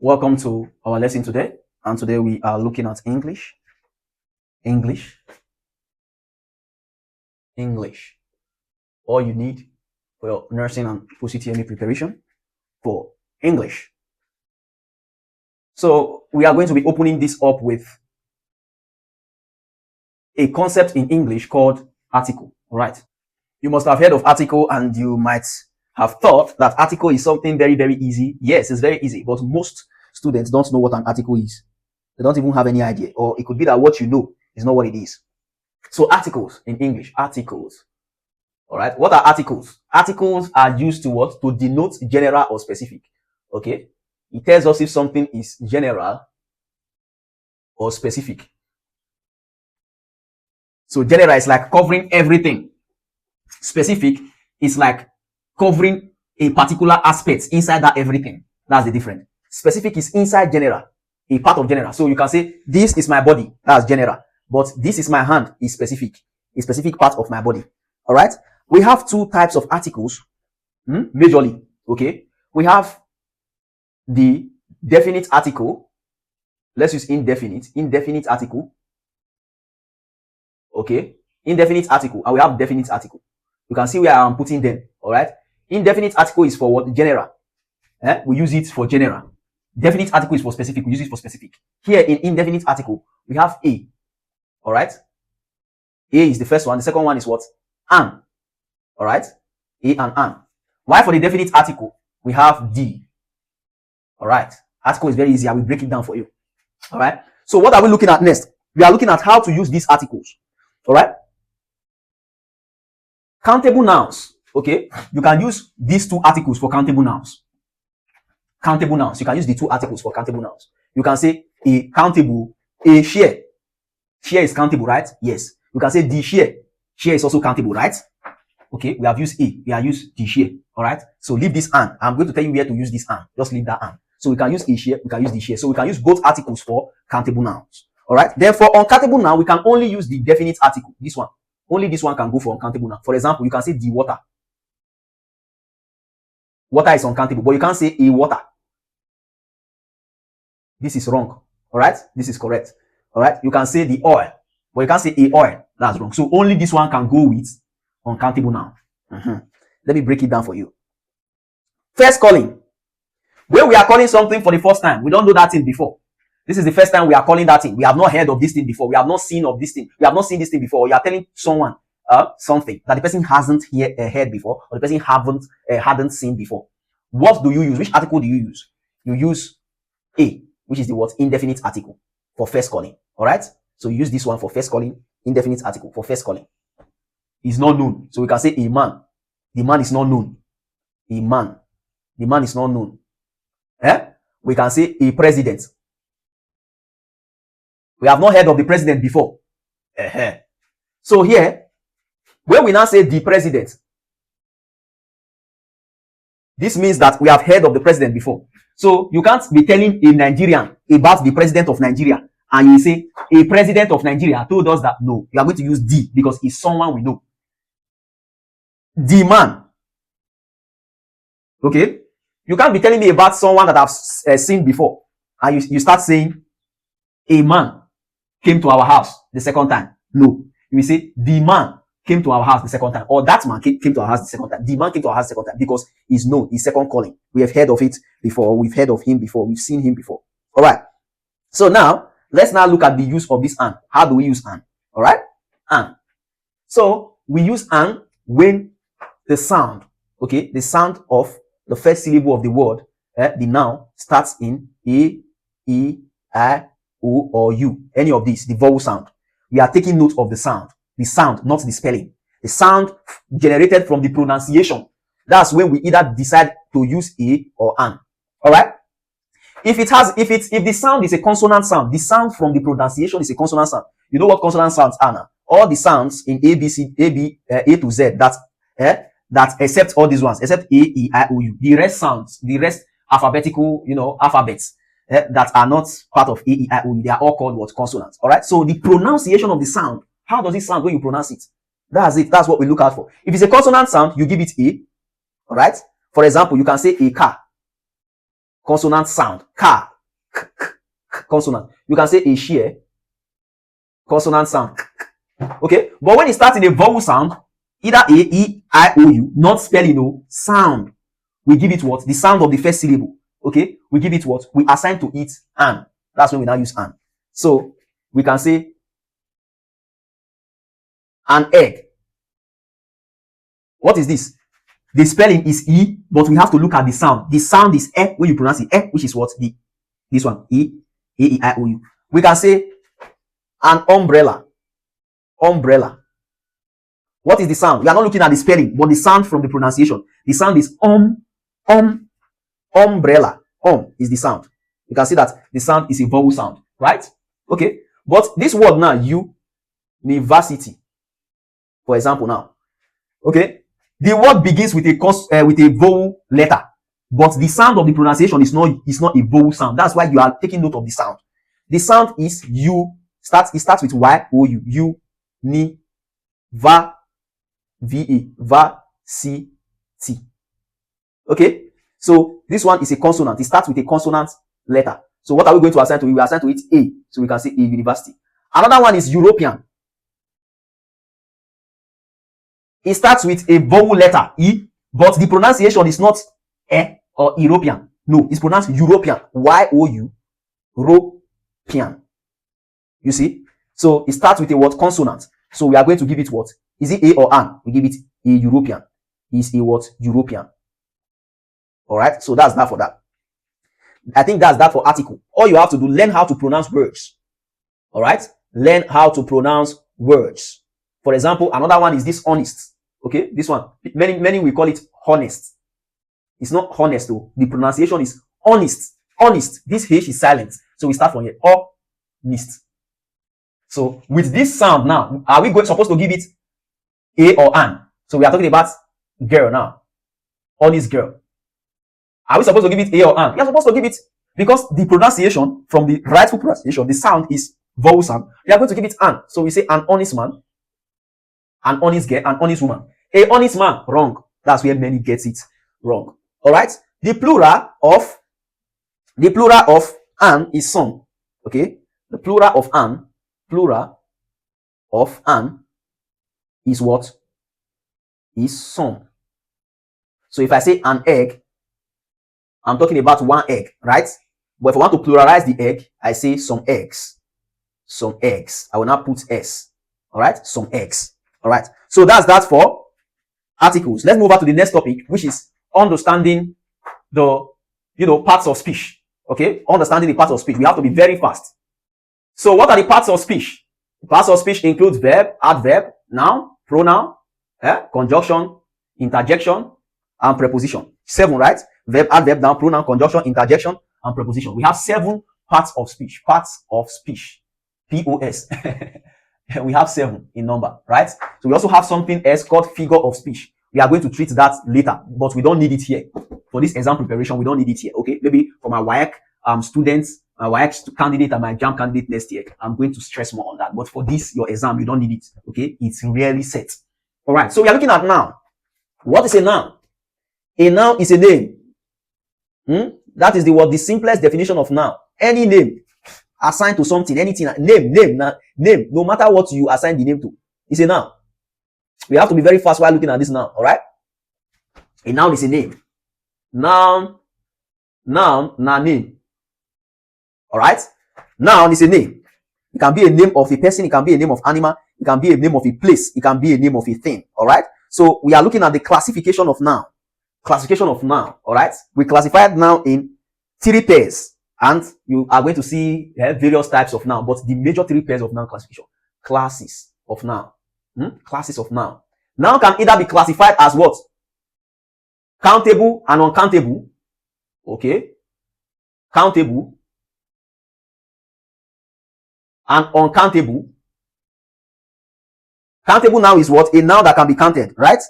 Welcome to our lesson today, and today we are looking at English. All you need for your nursing and post-UTME preparation for English. So we are going to be opening this up with a concept in English called article. All right. You must have heard of article, and you might have thought that article is something very, very easy. Yes, it's very easy, but most students don't know what an article is. They don't even have any idea, or it could be that what you know is not what it is. So articles in English, articles. All right. What are articles? Articles are used to what? To denote general or specific. Okay. It tells us if something is general or specific. So general is like covering everything. Specific is like covering a particular aspect inside that everything. That's the difference. Specific is inside general, a part of general. So you can say, this is my body, that's general. But this is my hand, is specific, a specific part of my body. All right. We have two types of articles, majorly. Okay. We have the definite article. Let's use indefinite article. Okay. Indefinite article, and we have definite article. You can see where I'm putting them. All right. Indefinite article is for what? General. We use it for general. Definite article is for specific. We use it for specific. Here in indefinite article, we have a. All right. A is the first one. The second one is what? An. All right. A and an. Why for the definite article, we have D. All right. Article is very easy. I will break it down for you. All right. So what are we looking at next? We are looking at how to use these articles. All right. Countable nouns. Okay. You can use these two articles for countable nouns. Countable nouns. You can use the two articles for countable nouns. You can say a countable, a share. Share is countable, right? Yes. You can say the share. Share is also countable, right? Okay. We have used a. We have used the share. All right. So leave this an. I'm going to tell you where to use this an. Just leave that an. So we can use a share. We can use the share. So we can use both articles for countable nouns. All right. Therefore, uncountable noun, we can only use the definite article. This one. Only this one can go for uncountable noun. For example, you can say the water. Water is uncountable, but you can't say a water. This is wrong. All right. This is correct. All right. You can say the oil, but you can't say a oil. That's wrong. So only this one can go with uncountable noun. Let me break it down for you. First calling. When we are calling something for the first time, we don't know that thing before. This is the first time we are calling that thing. We have not heard of this thing before. We have not seen of this thing. We have not seen this thing before. You are telling someone something that the person hasn't heard before, or the person hadn't seen before. What do you use? Which article do you use? You use a, which is the what? Indefinite article for first calling. All right. So you use this one for first calling. Indefinite article for first calling. Is not known. So we can say a man. The man is not known. A man. The man is not known. We can say a president. We have not heard of the president before. So here, when we now say the president, this means that we have heard of the president before. So you can't be telling a Nigerian about the president of Nigeria and you say a president of Nigeria told us that. No, you are going to use the because it's someone we know. The man. Okay. You can't be telling me about someone that I've seen before and you start saying a man came to our house the second time. No. You will say the man came to our house the second time, or that man came to our house the second time. The man came to our house the second time because he's known, he's second calling. We have heard of it before. We've heard of him before. We've seen him before. All right. So now let's now look at the use of this an. How do we use an? All right. An. So we use an when the sound, okay, the sound of the first syllable of the word, the noun, starts in a, e, I, o, or u. Any of these, the vowel sound. We are taking note of the sound, not the spelling. The sound generated from the pronunciation. That's when we either decide to use a or an. All right. If the sound is a consonant sound, the sound from the pronunciation is a consonant sound. You know what consonant sounds are now? All the sounds in A, B, C, A to Z. That except all these ones, except A, E, I, O, U. The rest sounds, the rest alphabetical, alphabets that are not part of A, E, I, O, U. They are all called what? Consonants. All right. So the pronunciation of the sound. How does it sound when you pronounce it? That's it. That's what we look out for. If it's a consonant sound, you give it A. All right. For example, you can say a car. Consonant sound. Car. consonant. You can say a share, consonant sound. Okay, but when it starts in a vowel sound, either a, e, I, o, u, not spelling, no, sound, we give it what? The sound of the first syllable. Okay, we give it what? We assign to it an. That's when we now use an. So we can say an egg. What is this? The spelling is e, but we have to look at the sound. The sound is e when you pronounce it, e, which is what? This one, e, a, e, I, o, u. We can say an umbrella. Umbrella. What is the sound? We are not looking at the spelling, but the sound from the pronunciation. The sound is umbrella. Is the sound. You can see that the sound is a vowel sound, right? Okay. But this word now, university, for example, now, okay, the word begins with a vowel letter, but the sound of the pronunciation is not a vowel sound. That's why you are taking note of the sound. The sound is u. It starts with y o u. U, ni, va, va, c, t. Okay. So this one is a consonant. It starts with a consonant letter. So what are we going to assign to it? We assign to it a. So we can say a university. Another one is European. It starts with a vowel letter e, but the pronunciation is not e or European. No, it's pronounced European. Y-O-U, European. You see? So it starts with a word consonant. So we are going to give it what? Is it a or an? We give it a European. Is a what? European. All right. So that's that for that. I think that's that for article. All you have to do, learn how to pronounce words. All right. Learn how to pronounce words. For example, another one is this honest. Okay. This one, many will call it honest. It's not honest though. The pronunciation is honest. Honest. This H is silent. So we start from here. Honest. So with this sound now, are we supposed to give it a or an? So we are talking about girl now. Honest girl. Are we supposed to give it a or an? We are supposed to give it, because the pronunciation, from the rightful pronunciation, the sound is vowel sound. We are going to give it an. So we say an honest man, an honest girl, an honest woman. A honest man, wrong. That's where many get it wrong. All right. The plural of an is some. Okay. The plural of an is what? Is some. So if I say an egg, I'm talking about one egg, right? But if I want to pluralize the egg, I say some eggs. Some eggs. I will not put s. All right? Some eggs. All right. So that's that for articles. Let's move on to the next topic, which is understanding the, parts of speech. Okay? Understanding the parts of speech. We have to be very fast. So what are the parts of speech? The parts of speech include verb, adverb, noun, pronoun, conjunction, interjection, and preposition. 7, right? Verb, adverb, noun, pronoun, conjunction, interjection, and preposition. We have 7 parts of speech. Parts of speech. POS. We have 7 in number, right? So we also have something else called figure of speech. We are going to treat that later, but we don't need it here. For this exam preparation, we don't need it here. Okay? Maybe for my WAEC students, my WAEC candidate and my JAMB candidate next year, I'm going to stress more on that. But for this, your exam, you don't need it. Okay? It's really set. All right. So we are looking at noun. What is a noun? A noun is a name. That is the simplest definition of noun. Any name assigned to something, anything, name, no matter what you assign the name to, is a noun. We have to be very fast while looking at this noun. All right. A noun is a name. Noun, name. All right. Noun is a name. It can be a name of a person. It can be a name of animal. It can be a name of a place. It can be a name of a thing. All right. So we are looking at the classification of noun. Classification of noun. All right. We classified noun in 3 pairs, and you are going to see various types of noun. But the major 3 pairs of noun classification: classes of noun. Classes of noun. Noun can either be classified as what? Countable and uncountable. Okay. Countable and uncountable. Countable now is what? A noun that can be counted, right?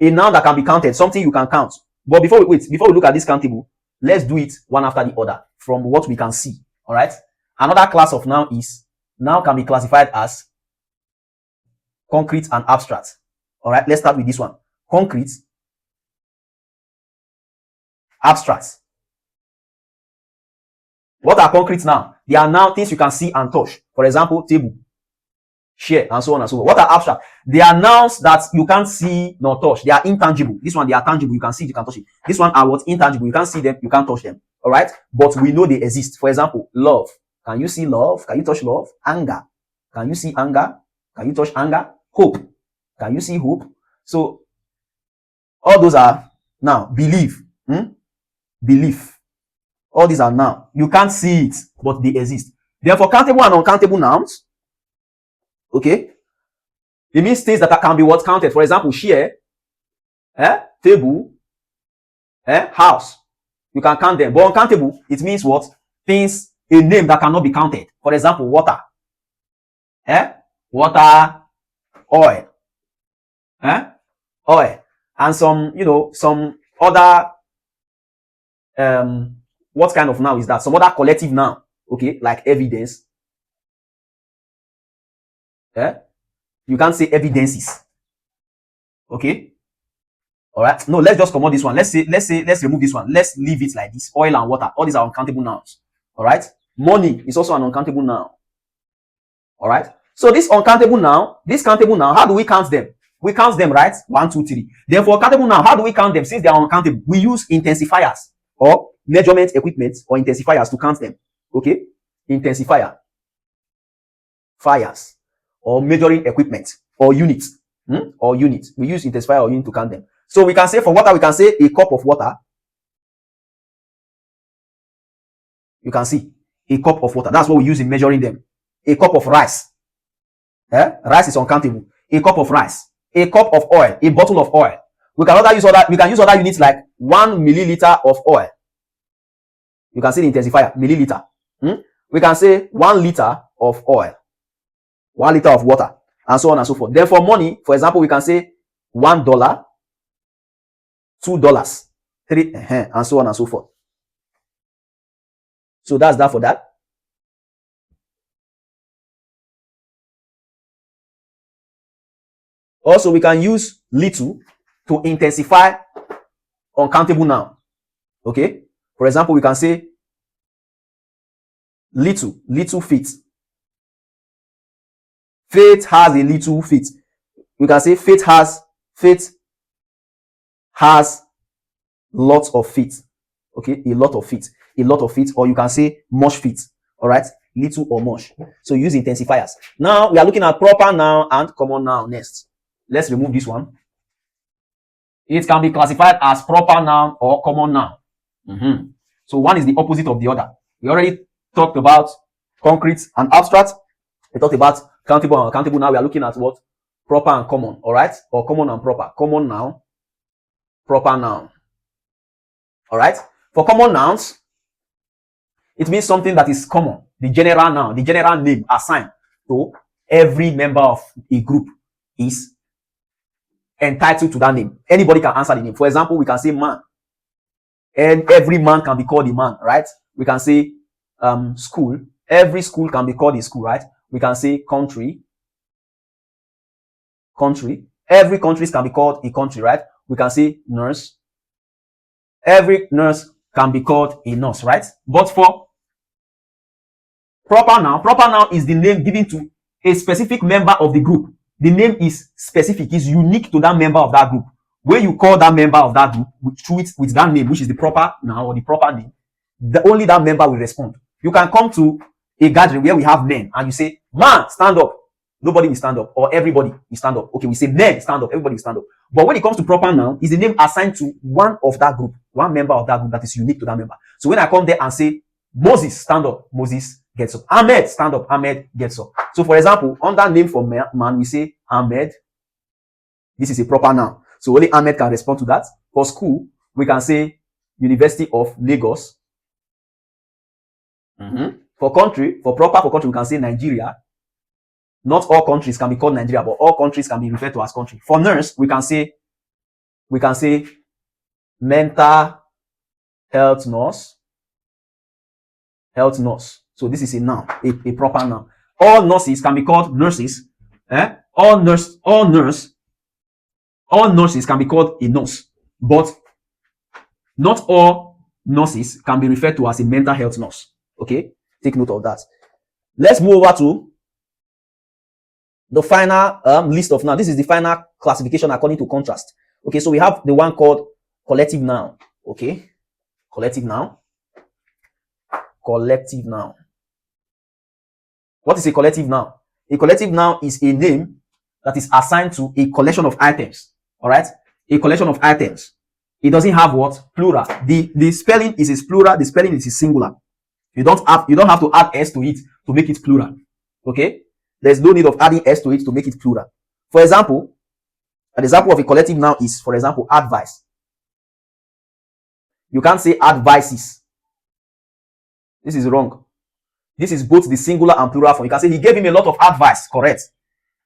A noun that can be counted, something you can count. But before we look at this countable, let's do it one after the other from what we can see. All right. Another class of noun is noun can be classified as concrete and abstract. All right. Let's start with this one. Concrete, abstract. What are concrete now? They are now things you can see and touch. For example, table, chair, and so on and so on. What are abstract? They are nouns that you can't see nor touch. They are intangible. This one, they are tangible. You can see it, you can touch it. This one are what? Intangible. You can't see them, you can't touch them. All right? But we know they exist. For example, love. Can you see love? Can you touch love? Anger. Can you see anger? Can you touch anger? Hope. Can you see hope? So, all those are now. Believe. Belief. All these are now. You can't see it, but they exist. Therefore, countable and uncountable nouns, okay, it means things that can be what counted. For example, chair, table, house. You can count them. But uncountable, it means what? Things, a name that cannot be counted. For example, water. Water, oil. Oil. And some, some other, what kind of noun is that? Some other collective noun, okay, like evidence. You can't say evidences. Okay. All right. No, let's just come on this one. Let's remove this one. Let's leave it like this. Oil and water. All these are uncountable nouns. All right. Money is also an uncountable noun. All right. So this uncountable noun, how do we count them? We count them, right? 1, 2, 3. Therefore, countable noun, how do we count them? Since they are uncountable, we use intensifiers or measurement equipment or intensifiers to count them. Okay. Intensifier, fires, or measuring equipment, or units, or units. We use intensifier or unit to count them. So we can say for water, we can say a cup of water. You can see a cup of water. That's what we use in measuring them. A cup of rice. Rice is uncountable. A cup of rice. A cup of oil. A bottle of oil. We can use other units like 1 milliliter of oil. You can see the intensifier, milliliter. We can say 1 liter of oil. 1 liter of water, and so on and so forth. Then for money, for example, we can say $1, $2, $3, and so on and so forth. So that's that for that. Also, we can use little to intensify uncountable noun. Okay. For example, we can say little feet. Faith has a little feet. We can say faith has lots of feet. Okay, a lot of feet. Or you can say much feet. All right, little or much. So use intensifiers. Now we are looking at proper noun and common noun next. Let's remove this one. It can be classified as proper noun or common noun. So one is the opposite of the other. We already talked about concrete and abstract. We talked about countable and uncountable. Now we are looking at what? Proper and common. All right? Or common and proper. Common noun, proper noun. All right? For common nouns, it means something that is common. The general noun, the general name assigned to every member of a group is entitled to that name. Anybody can answer the name. For example, we can say man. And every man can be called a man, right? We can say school. Every school can be called a school, right? We can say country. Every country can be called a country, right? We can say nurse. Every nurse can be called a nurse, right? But for proper noun is the name given to a specific member of the group. The name is specific, is unique to that member of that group. When you call that member of that group with that name, which is the proper noun or the proper name, only that member will respond. You can come to a gathering where we have men and you say, man, stand up. Nobody will stand up, or everybody will stand up. Okay, we say men, stand up, everybody will stand up. But when it comes to proper noun, is the name assigned to one of that group, one member of that group that is unique to that member. So when I come there and say, Moses, stand up, Moses gets up. Ahmed, stand up, Ahmed gets up. So for example, under name for man, we say Ahmed. This is a proper noun. So only Ahmed can respond to that. For school, we can say University of Lagos. For country, for country, we can say Nigeria. Not all countries can be called Nigeria, but all countries can be referred to as country. For nurse, we can say mental health nurse. So this is a noun, a proper noun. All nurses can be called nurses. All nurses can be called a nurse, but not all nurses can be referred to as a mental health nurse. Okay, take note of that. Let's move over to the final list of nouns. This is the final classification according to contrast. Okay, so we have the one called collective noun. Okay, collective noun. Collective noun. What is a collective noun? A collective noun is a name that is assigned to a collection of items. All right, a collection of items. It doesn't have what? Plural. The spelling is plural. The spelling is singular. You don't have to add s to it to make it plural. Okay, there's no need of adding s to it to make it plural. For example, an example of a collective noun is, for example, advice. You can't say advices. This is wrong. This is both the singular and plural form. You can say he gave him a lot of advice, correct?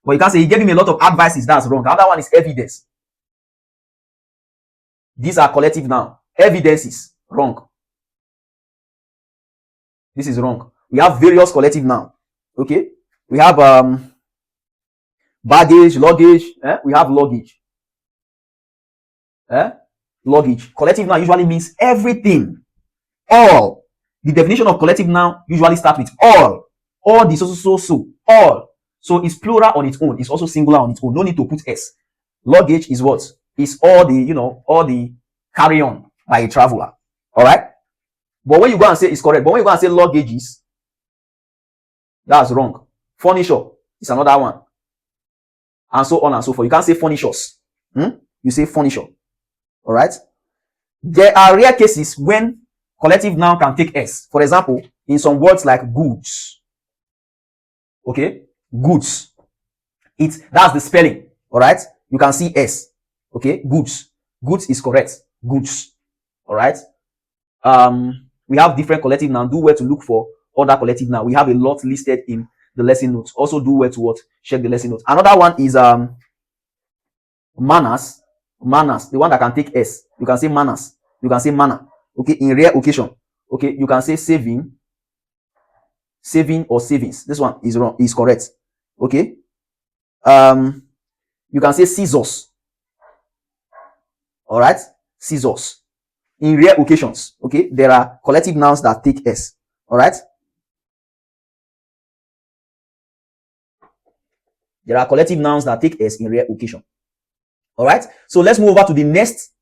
But you can't say he gave him a lot of advices. That's wrong. The other one is evidence. These are collective noun. Evidences, wrong. This is wrong. We have various collective noun. Okay, we have baggage, luggage. We have luggage. Luggage. Collective noun usually means everything, all. The definition of collective noun usually starts with all the so, all. So it's plural on its own. It's also singular on its own. No need to put s. Luggage is what? It's all the, all the carry on by a traveler. All right. But when you go and say it's correct, but when you go and say luggages, that's wrong. Furniture is another one, and so on and so forth. You can't say furnitures. You say furniture. All right. There are rare cases when collective noun can take s. For example, in some words like goods. Okay, goods. That's the spelling. All right. You can see s. Okay, goods. Goods is correct. Goods. All right. We have different collective nouns. Do well to look for other collective nouns. We have a lot listed in the lesson notes. Also do well to check the lesson notes. Another one is manners. Manners, the one that can take s. You can say manners. You can say manner. Okay, in rare occasion. Okay, you can say saving or savings. This one is wrong, is correct. Okay. You can say scissors. All right, scissors. In rare occasions, okay, there are collective nouns that take s. All right, there are collective nouns that take s in rare occasion. All right, so let's move over to the next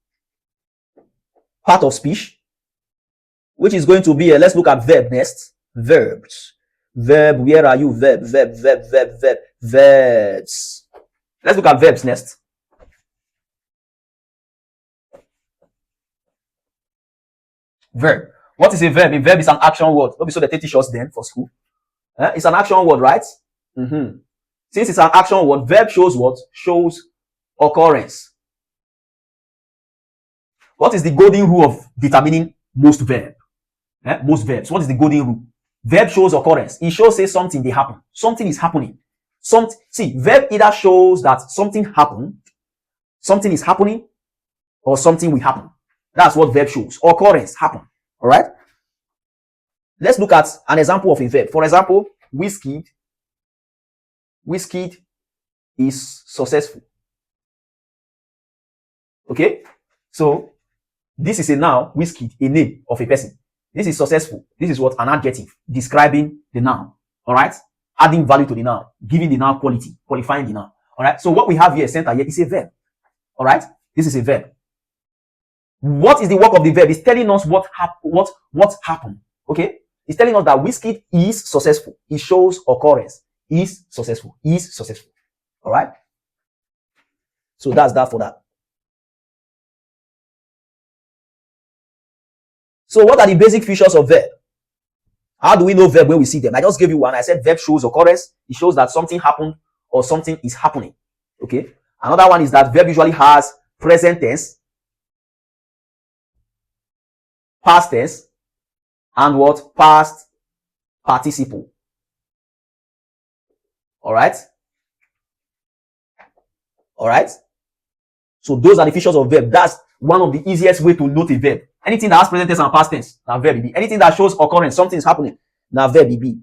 part of speech, which is going to be let's look at verb next. Verbs. Verb, where are you? Verbs. Let's look at verbs next. Verb. What is a verb? A verb is an action word. Don't be so they teach us then for school. It's an action word, right? Since it's an action word, verb shows what? Shows occurrence. What is the golden rule of determining most verb? Most verbs. What is the golden rule? Verb shows occurrence. It shows say something they happen. Something is happening. See, verb either shows that something happened, something is happening, or something will happen. That's what verb shows. Occurrence, happen. All right. Let's look at an example of a verb. For example, whiskey. Whiskey is successful. Okay. So this is a noun, whiskey, a name of a person. This is successful. This is what? An adjective describing the noun. All right. Adding value to the noun, giving the noun quality, qualifying the noun. All right. So what we have here, center here, is a verb. All right. This is a verb. What is the work of the verb? It's telling us what happened. Okay. It's telling us that whiskey is successful. It shows occurrence. Is successful. Is successful. All right. So that's that for that. So what are the basic features of verb? How do we know verb when we see them? I just gave you one. I said verb shows occurrence. It shows that something happened or something is happening. Okay. Another one is that verb usually has present tense, past tense, and what? Past participle. All right. All right. So those are the features of verb. That's one of the easiest way to note a verb. Anything that has present tense and past tense, now verb be. Anything that shows occurrence, something is happening, now verb be.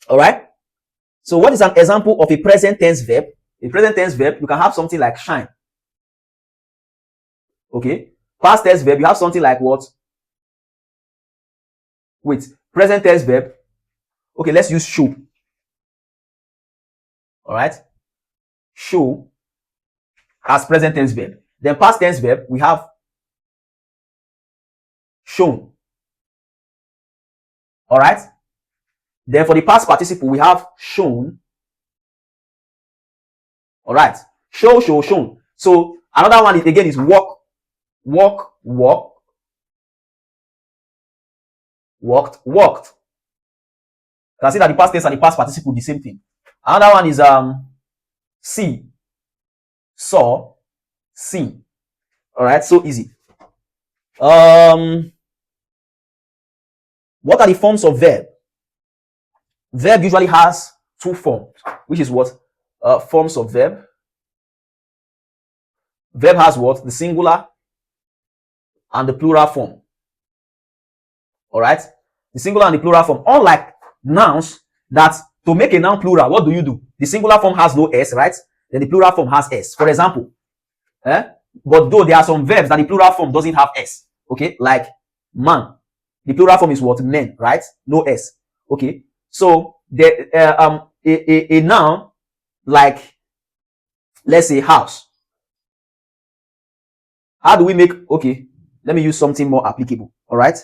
All right. So what is an example of a present tense verb? A present tense verb, you can have something like shine. Okay. Past tense verb, you have something like what? Wait. present tense verb. Okay, let's use show. All right, show as present tense verb. Then past tense verb, we have shown. All right. Then for the past participle, we have shown. All right. Show, shown. So another one is, again, is walk, walk, walk, walked, walked. You can see that the past tense and the past participle the same thing. Another one is see, saw, seen. All right, so easy. What are the forms of verb? Verb usually has two forms, which is what? Forms of verb. Verb has what? The singular and the plural form. All right, the singular and the plural form. Unlike nouns, that to make a noun plural, what do? The singular form has no s, right? Then the plural form has s. For example, but though there are some verbs that the plural form doesn't have s, okay, like man, the plural form is what? Men, right? No s. Okay, so the a noun like, let's say, house. How do we make? Okay, let me use something more applicable. All right,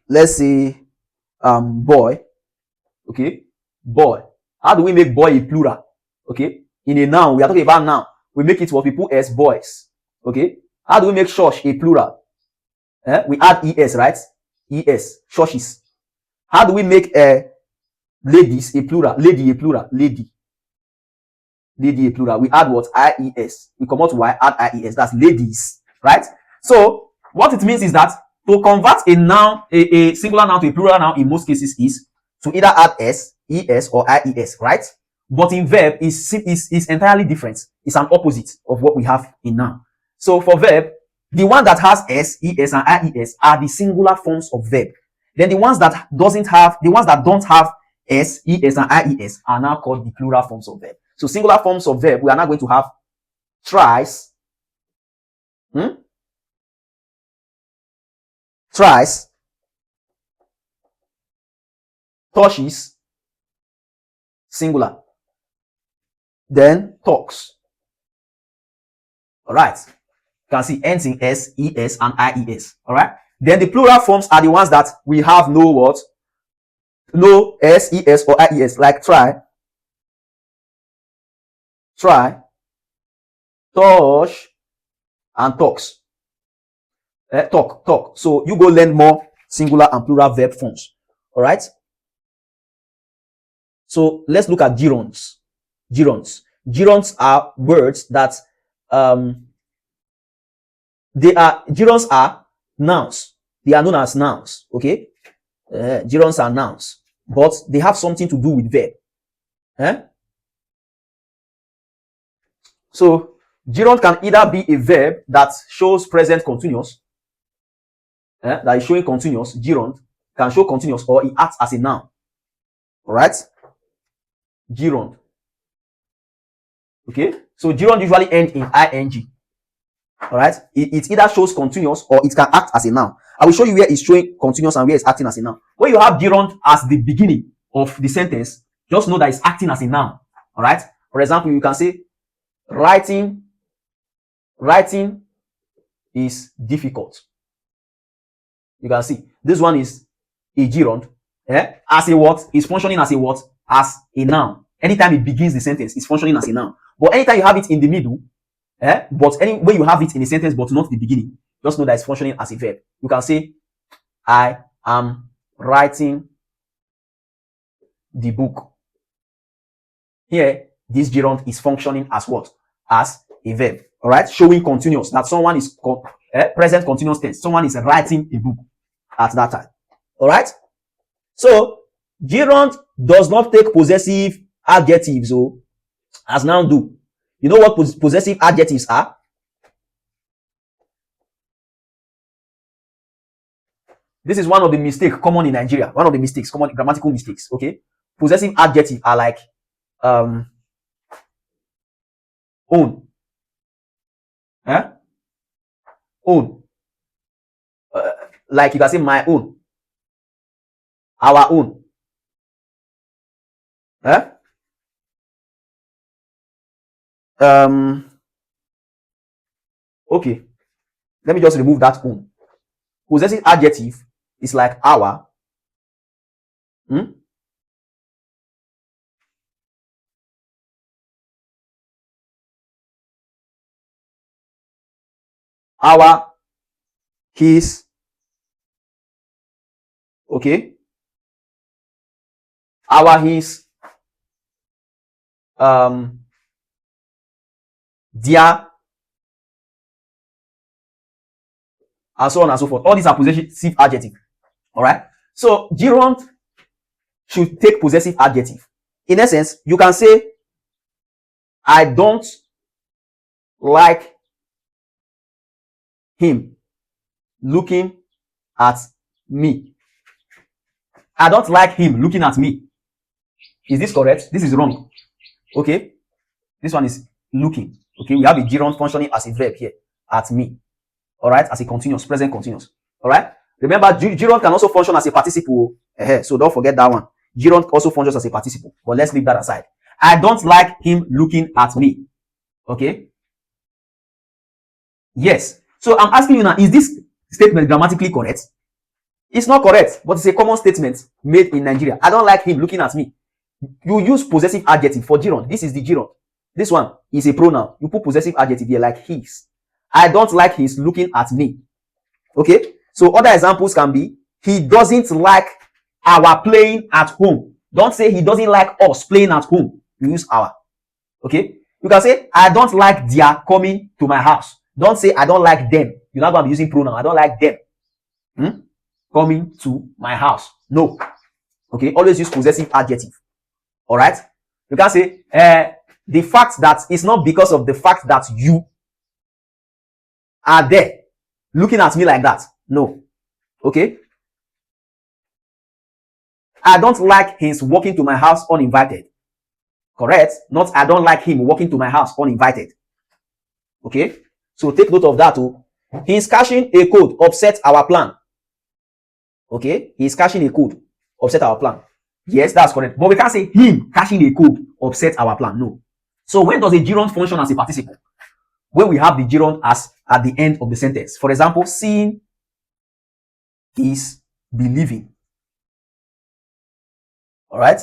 let's say boy. Okay, boy. How do we make boy a plural? Okay, in a noun, we are talking about noun. We make it what we put as boys. Okay, how do we make church a plural? We add es, right? Es, churches. How do we make ladies a plural? Lady a plural. Lady a plural. We add what? ies. We come out y, add ies. That's ladies, right? So what it means is that to convert a noun, a singular noun to a plural noun in most cases is to either add s, es, or ies, right? But in verb is entirely different. It's an opposite of what we have in noun. So for verb, the one that has s, es, and ies are the singular forms of verb. Then the ones that don't have s, es, and ies are now called the plural forms of verb. So singular forms of verb, we are now going to have tries, tries, touches, singular. Then talks. All right. You can see ends in s, es, and ies. All right. Then the plural forms are the ones that we have no what? No s, es, or ies, like try, touch, and talks. Talk. So you go learn more singular and plural verb forms. All right. So let's look at gerunds. Gerunds are words that gerunds are nouns. They are known as nouns. Okay. Gerunds are nouns, but they have something to do with verb. So gerund can either be a verb that shows present continuous, that is showing continuous. Gerund can show continuous, or it acts as a noun. All right. Gerund. Okay. So gerund usually end in ing. All right. It either shows continuous or it can act as a noun. I will show you where it's showing continuous and where it's acting as a noun. When you have gerund as the beginning of the sentence, just know that it's acting as a noun. All right. For example, you can say writing is difficult. You can see this one is a gerund. As a what? Is functioning as a what? As a noun. Anytime it begins the sentence, it's functioning as a noun. But anytime you have it in the middle, but when you have it in a sentence but not the beginning, just know that it's functioning as a verb. You can say, I am writing the book. Here, this gerund is functioning as what? As a verb. All right, showing continuous, that someone is present continuous tense. Someone is writing a book at that time. All right. So gerund does not take possessive adjectives, as noun do. You know what possessive adjectives are? This is one of the mistakes common in Nigeria. One of the mistakes, common grammatical mistakes. Okay, possessive adjectives are like own, own. Like you can say my own. our own. Okay, let me just remove that own. Possessive adjective is like our. Our, his, okay, our, his, their, and so on and so forth. All these are possessive adjectives. All right. So gerund should take possessive adjective. In essence, you can say, I don't like him looking at me. I don't like him looking at me. Is this correct? This is wrong. Okay. This one is looking. Okay. We have a gerund functioning as a verb here. At me. All right. As a continuous, present continuous. All right. Remember, gerund can also function as a participle. So don't forget that one. Gerund also functions as a participle. But let's leave that aside. I don't like him looking at me. Okay. Yes. So I'm asking you now, is this statement grammatically correct? It's not correct, but it's a common statement made in Nigeria. I don't like him looking at me. You use possessive adjective for gerund. This is the gerund. This one is a pronoun. You put possessive adjective here like his. I don't like his looking at me. Okay. So other examples can be, he doesn't like our playing at home. Don't say he doesn't like us playing at home. You use our. Okay. You can say, I don't like their coming to my house. Don't say, I don't like them. You're not going to be using pronoun. I don't like them coming to my house. No. Okay. Always use possessive adjective. All right. You can say, the fact that it's not because of the fact that you are there looking at me like that. No. Okay. I don't like his walking to my house uninvited. Correct. Not I don't like him walking to my house uninvited. Okay. So take note of that too. He's cashing a code, upset our plan. Okay. He's cashing a code, upset our plan. Yes, that's correct. But we can't say him cashing a code, upset our plan. No. So when does a gerund function as a participle? When we have the gerund as at the end of the sentence. For example, seeing is believing. All right.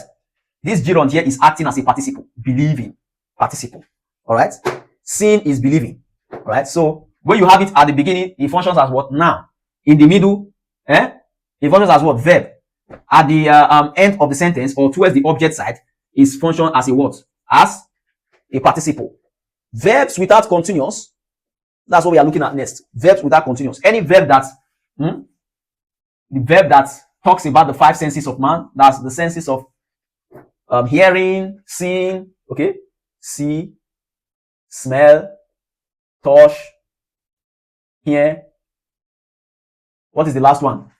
This gerund here is acting as a participle. Believing. Participle. All right. Seeing is believing. All right. So when you have it at the beginning, it functions as what? Noun. In the middle, it functions as what? Verb. At the end of the sentence or towards the object side, is function as a what? As a participle. Verbs without continuous. That's what we are looking at next. Verbs without continuous. Any verb that the verb that talks about the 5 senses of man. That's the senses of hearing, seeing, okay, see, smell, touch, hear. What is the last one?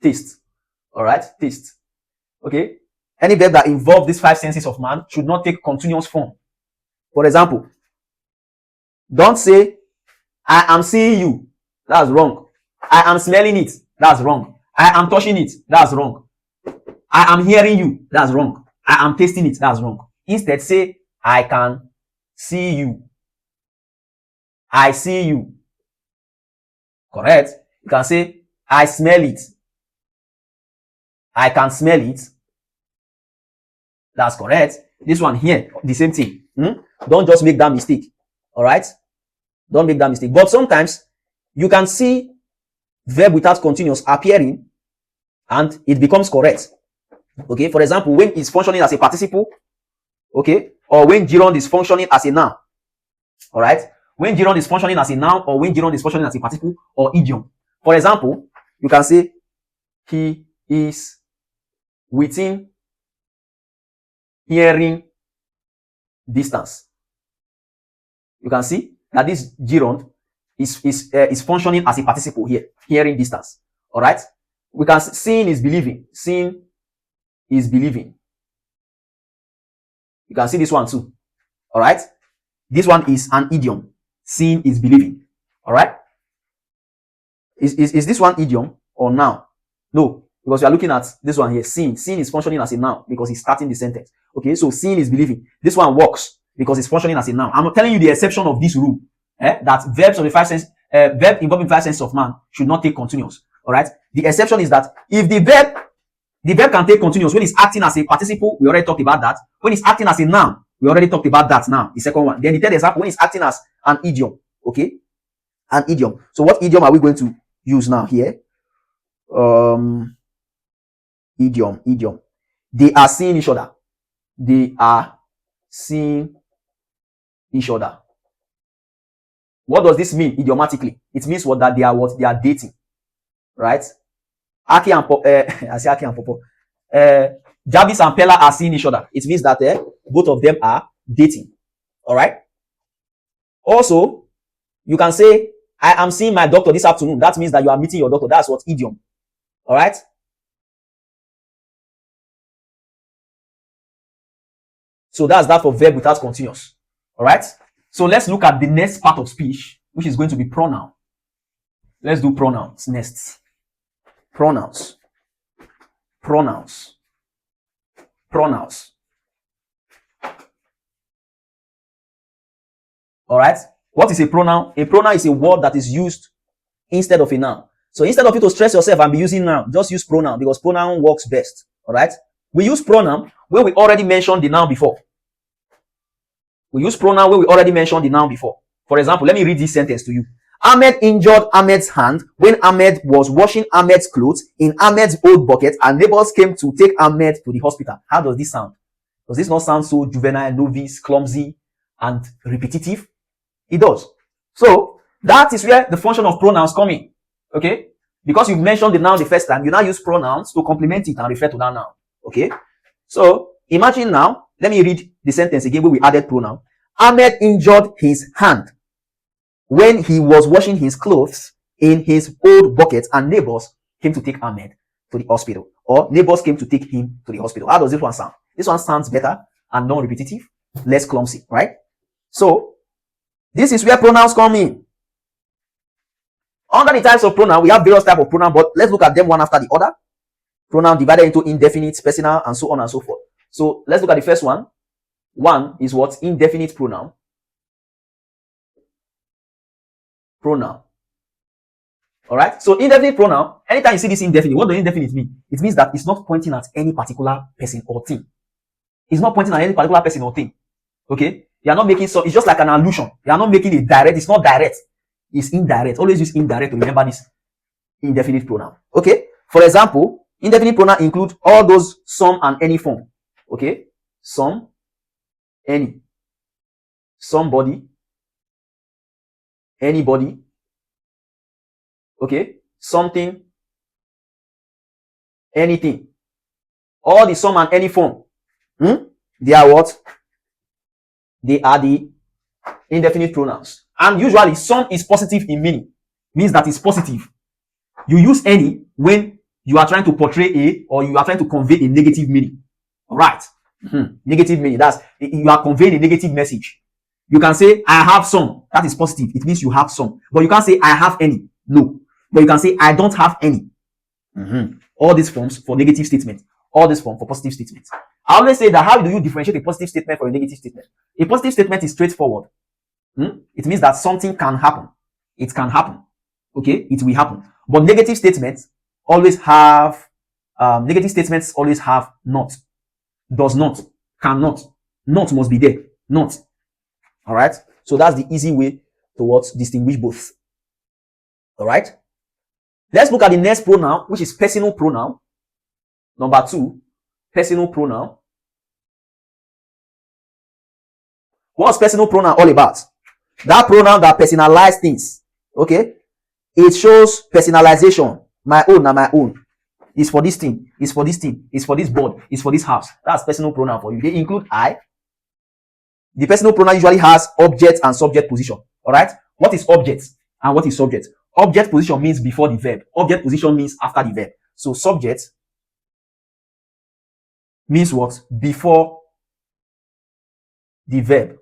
Taste. All right, taste. Okay. Any verb that involves these 5 senses of man should not take continuous form. For example, don't say, I am seeing you. That's wrong. I am smelling it. That's wrong. I am touching it. That's wrong. I am hearing you. That's wrong. I am tasting it. That's wrong. Instead, say, I can see you. I see you. Correct? You can say, I smell it. I can smell it. That's correct. This one here, the same thing. Don't just make that mistake. All right? Don't make that mistake. But sometimes you can see verb without continuous appearing and it becomes correct. Okay? For example, when it's functioning as a participle, okay? Or when gerund is functioning as a noun. All right? When gerund is functioning as a noun or when gerund is functioning as a participle or idiom. For example, you can say, he is within hearing distance. You can see that this gerund is functioning as a participle here, hearing distance. All right. We can see seeing is believing. Seeing is believing. You can see this one too. All right. This one is an idiom. Seeing is believing. All right. Is this one idiom or noun? No. because we are looking at this one here. Seeing is functioning as a noun because it's starting the sentence. Okay, so seeing is believing. This one works because it's functioning as a noun. I'm telling you the exception of this rule, that verbs of the verb involving 5 senses of man should not take continuous. All right. The exception is that if the verb can take continuous when it's acting as a participle, we already talked about that. When it's acting as a noun, we already talked about that now, the second one. Then the third example, when it's acting as an idiom. Okay, an idiom. So what idiom are we going to use now here? Idiom. They are seeing each other. They are seeing each other. What does this mean idiomatically? It means what? That they are dating, right? Aki and I say Aki and Popo. Jarvis and Pella are seeing each other. It means that both of them are dating. All right. Also, you can say, I am seeing my doctor this afternoon. That means that you are meeting your doctor. That's what idiom. All right. So that's that for verb without continuous. All right. So let's look at the next part of speech, which is going to be pronoun. Let's do pronouns next. Pronouns. All right. What is a pronoun? A pronoun is a word that is used instead of a noun. So instead of you to stress yourself and be using noun, just use pronoun because pronoun works best. All right. We use pronoun where we already mentioned the noun before. We use pronoun where we already mentioned the noun before. For example, let me read this sentence to you. Ahmed injured Ahmed's hand when Ahmed was washing Ahmed's clothes in Ahmed's old bucket and neighbors came to take Ahmed to the hospital. How does this sound? Does this not sound so juvenile, novice, clumsy, and repetitive? It does. So that is where the function of pronouns come in. Okay? Because you've mentioned the noun the first time, you now use pronouns to complement it and refer to that noun. Okay? So imagine now, let me read the sentence again where we added pronoun. Ahmed injured his hand when he was washing his clothes in his old bucket and neighbors came to take Ahmed to the hospital. Or neighbors came to take him to the hospital. How does this one sound? This one sounds better and non-repetitive, less clumsy, right? So, this is where pronouns come in. Under the types of pronoun, we have various types of pronoun, but let's look at them one after the other. Pronoun divided into indefinite, personal, and so on and so forth. So, let's look at the first one. One is what? Indefinite pronoun. Pronoun. Alright? So, indefinite pronoun, anytime you see this indefinite, what does indefinite mean? It means that it's not pointing at any particular person or thing. It's not pointing at any particular person or thing. Okay? You are not making so, it's just like an allusion. You are not making it direct. It's not direct. It's indirect. Always use indirect to remember this indefinite pronoun. Okay? For example, indefinite pronoun include all those some and any form. Okay? Some, any, somebody, anybody, okay, something, anything. All the some and any form. They are what? They are the indefinite pronouns. And usually some is positive in meaning. Means that it's positive. You use any when you are trying to portray a or you are trying to convey a negative meaning. Alright. Negative meaning. That's you are conveying a negative message. You can say I have some. That is positive. It means you have some. But you can't say I have any. No. But you can say I don't have any. All these forms for negative statement. All these forms for positive statements. I always say that how do you differentiate a positive statement from a negative statement? A positive statement is straightforward. It means that something can happen. It can happen. Okay? It will happen. But negative statements always have not. Does not. Cannot. Not must be there. Not. Alright? So that's the easy way towards distinguish both. Alright? Let's look at the next pronoun, which is personal pronoun. Number 2, personal pronoun. What's personal pronoun all about? That pronoun that personalizes things. Okay? It shows personalization. My own, not my own. It's for this thing. It's for this thing. It's for this board. It's for this house. That's personal pronoun for you. They include I. The personal pronoun usually has object and subject position. Alright? What is object and what is subject? Object position means before the verb. Object position means after the verb. So subject means what? Before the verb.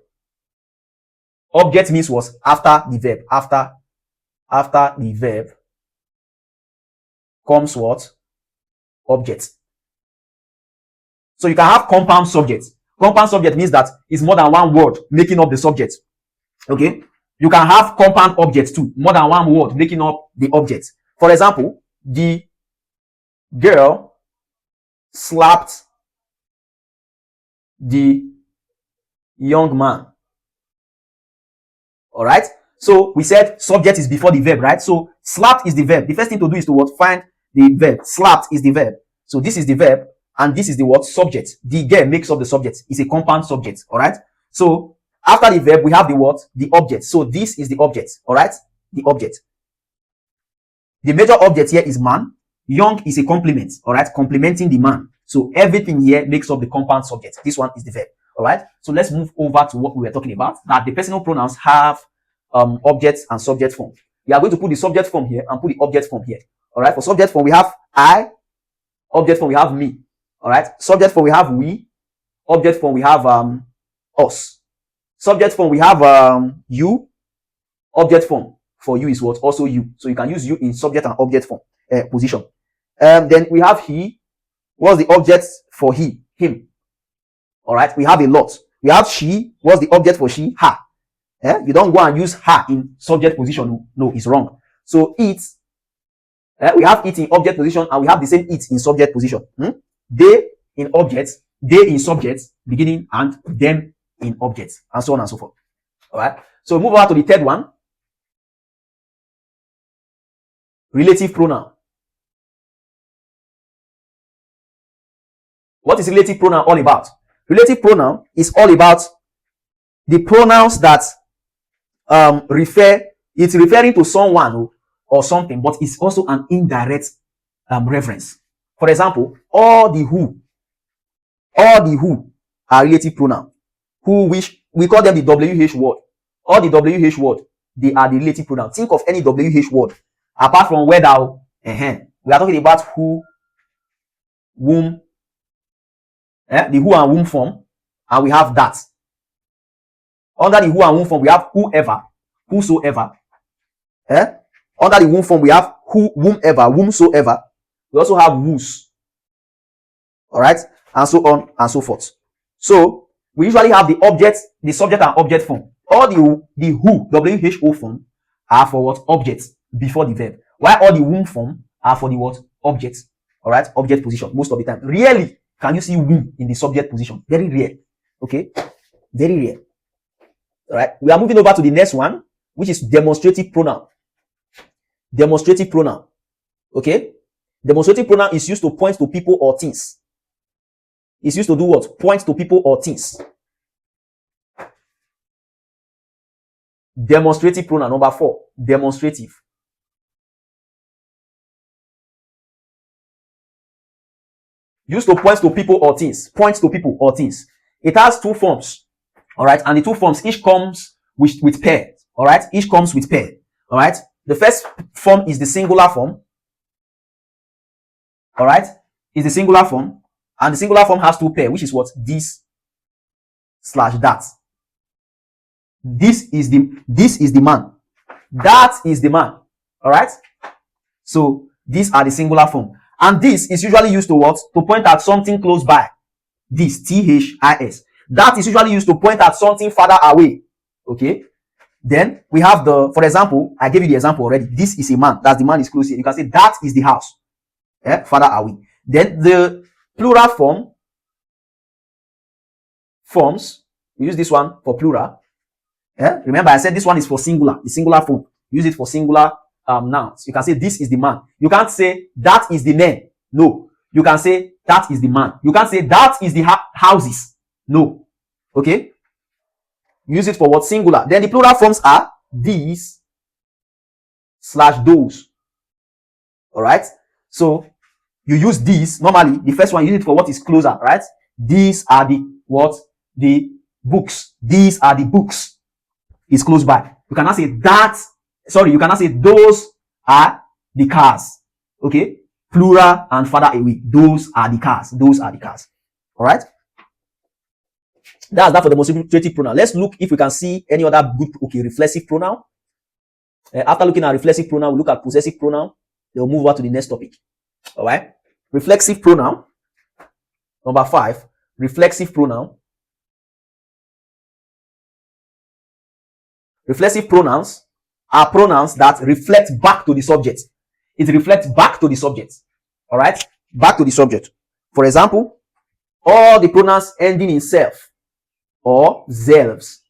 Object means what? After the verb. After the verb comes what? object. So you can have compound subject. Compound subject means that it's more than one word making up the subject. Okay. You can have compound objects too, more than one word making up the object. For example, the girl slapped the young man. All right. So we said subject is before the verb, right? So slapped is the verb. The first thing to do is to what? Find the verb. Slapped is the verb. So this is the verb and this is the what? Subject. The girl makes up the subject. It's a compound subject. All right. So after the verb, we have the what? The object. So this is the object. All right. The object. The major object here is man. Young is a complement. All right. Complementing the man. So everything here makes up the compound subject. This one is the verb. All right. So let's move over to what we were talking about. That the personal pronouns have objects and subject form. We are going to put the subject form here and put the object form here. All right. For subject form, we have I. Object form, we have me. All right. Subject form, we have we. Object form, we have us. Subject form, we have you. Object form for you is what? Also you. So you can use you in subject and object form position. Then we have he. What's the object for he? Him. All right. We have a lot. We have she. What's the object for she? Her. You don't go and use her in subject position. No, it's wrong. So it. We have it in object position and we have the same it in subject position. They in objects, they in subjects, beginning, and them in objects, and so on and so forth. All right. So move over to the third one. Relative pronoun. What is relative pronoun all about? Relative pronoun is all about the pronouns that it's referring to someone or something, but it's also an indirect reference. For example, all the who are relative pronoun. Who, which, we call them the WH word. All the WH word, they are the relative pronoun. Think of any WH word, apart from whether, we are talking about who, whom, the who and whom form, and we have that. Under the who and whom form, we have whoever, whosoever. Under the whom form, we have who, whomever, whomsoever. We also have whose. All right, and so on and so forth. So we usually have the object, the subject and object form. All the who, WHO form are for what? Objects before the verb. While all the whom form are for the what? Objects. All right, object position most of the time. Rarely can you see whom in the subject position. Very rare. Okay, very rare. All right, we are moving over to the next one, which is demonstrative pronoun. Demonstrative pronoun. Okay, demonstrative pronoun is used to point to people or things. It's used to do what? Point to people or things. Demonstrative pronoun number 4. Demonstrative. Used to point to people or things. Point to people or things. It has two forms. All right, and the two forms each comes with pair. All right, each comes with pair. All right. The first form is the singular form. All right, is the singular form, and the singular form has two pair, which is what? This / that. This is the man. That is the man. All right. So these are the singular form, and this is usually used to what? To point at something close by. This THIS. That is usually used to point at something farther away. Okay. Then we have for example, I gave you the example already. This is a man. That's the man is close here. You can say that is the house. Farther away. Then the plural forms, we use this one for plural. Remember I said this one is for singular, the singular form. Use it for singular nouns. You can say this is the man. You can't say that is the man. No. You can say that is the man. You can't say that is the houses. No. Okay. Use it for what? Singular. Then the plural forms are these / those. All right. So you use these. Normally, the first one, use it for what is closer, right? These are the what? The books. These are the books. It's close by. You cannot say that. Sorry, you cannot say those are the cars. Okay? Plural and farther away. Those are the cars. Those are the cars. All right? That's that for the demonstrative pronoun. Let's look if we can see any other good, reflexive pronoun. After looking at reflexive pronoun, we'll look at possessive pronoun. Then we'll move over to the next topic. All right? Reflexive pronoun. Number 5, reflexive pronoun. Reflexive pronouns are pronouns that reflect back to the subject. It reflects back to the subject. All right, back to the subject. For example, all the pronouns ending in self or selves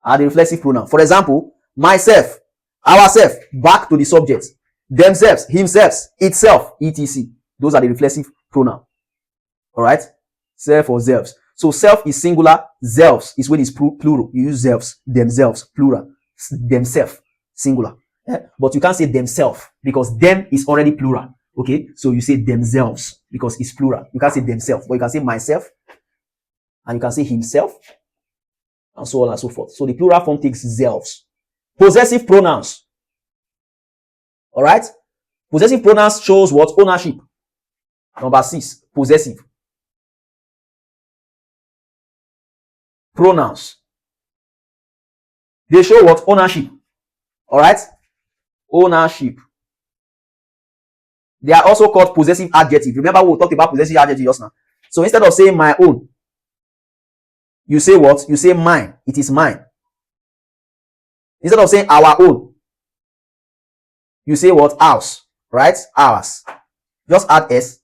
are the reflexive pronoun. For example, myself, ourself, back to the subject. Themselves, himself, itself, etc. Those are the reflexive pronoun. All right, self or selves. So self is singular, selves is when it's plural. You use selves, themselves, plural, themselves, singular. But you can't say themselves because them is already plural. Okay, so you say themselves because it's plural. You can't say themselves, but you can say myself, and you can say himself, and so on and so forth. So the plural form takes selves. Possessive pronouns. All right, possessive pronouns shows what? Ownership. Number 6, possessive pronouns. They show what? Ownership. All right, ownership. They are also called possessive adjective. Remember we talked about possessive adjective just now. So instead of saying my own, you say what? You say mine. It is mine. Instead of saying our own, you say what? Ours. Right? Ours. Just add s.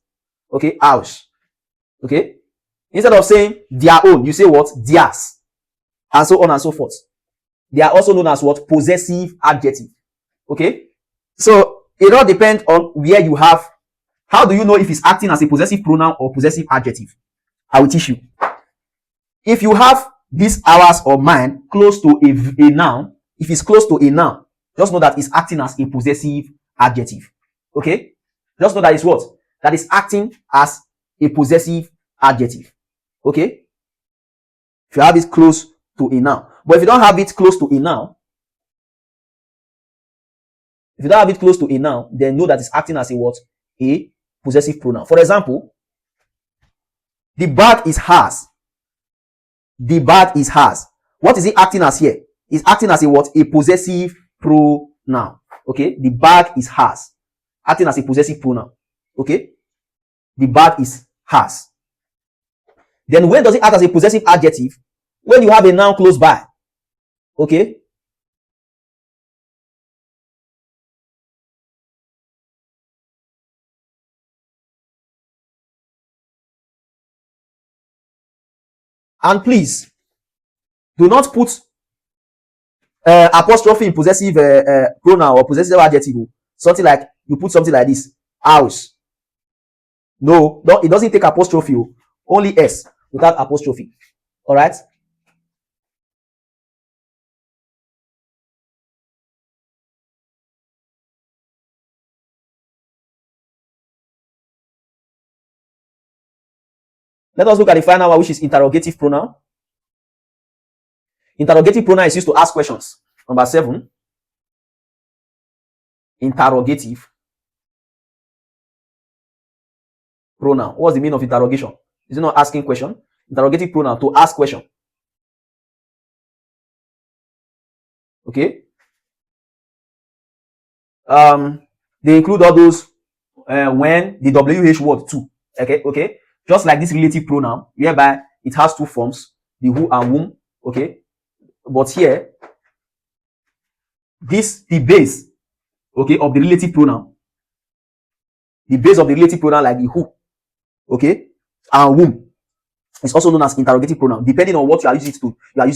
Okay, ours. Okay. Instead of saying their own, you say what? Theirs. And so on and so forth. They are also known as what? Possessive adjective. Okay. So it all depends on where you have. How do you know if it's acting as a possessive pronoun or possessive adjective? I will teach you. If you have this ours or mine close to a noun, if it's close to a noun, just know that it's acting as a possessive adjective. Okay? Just know that it's what? That is acting as a possessive adjective. Okay? If you have it close to a noun. But if you don't have it close to a noun, then know that it's acting as a what? A possessive pronoun. For example, the bag is hers. The bag is hers. What is it acting as here? It's acting as a what? A possessive pronoun. Okay? The bag is hers. Acting as a possessive pronoun. Okay? The bag is hers. Then when does it act as a possessive adjective? When you have a noun close by. Okay? And please, do not put apostrophe in possessive pronoun or possessive adjective. Something like, you put something like this. House. No, it doesn't take apostrophe. Only S without apostrophe. Alright? Let us look at the final one, which is interrogative pronoun. Interrogative pronoun is used to ask questions. Number 7. Interrogative pronoun. What's the meaning of interrogation? Is it not asking question? Interrogative pronoun, to ask question. Okay. They include all those when the WH word too. Okay. Just like this relative pronoun, whereby it has two forms, the who and whom. Okay. But here, the base, okay, of the relative pronoun, like the who, okay, and whom, is also known as interrogative pronoun. Depending on what you are using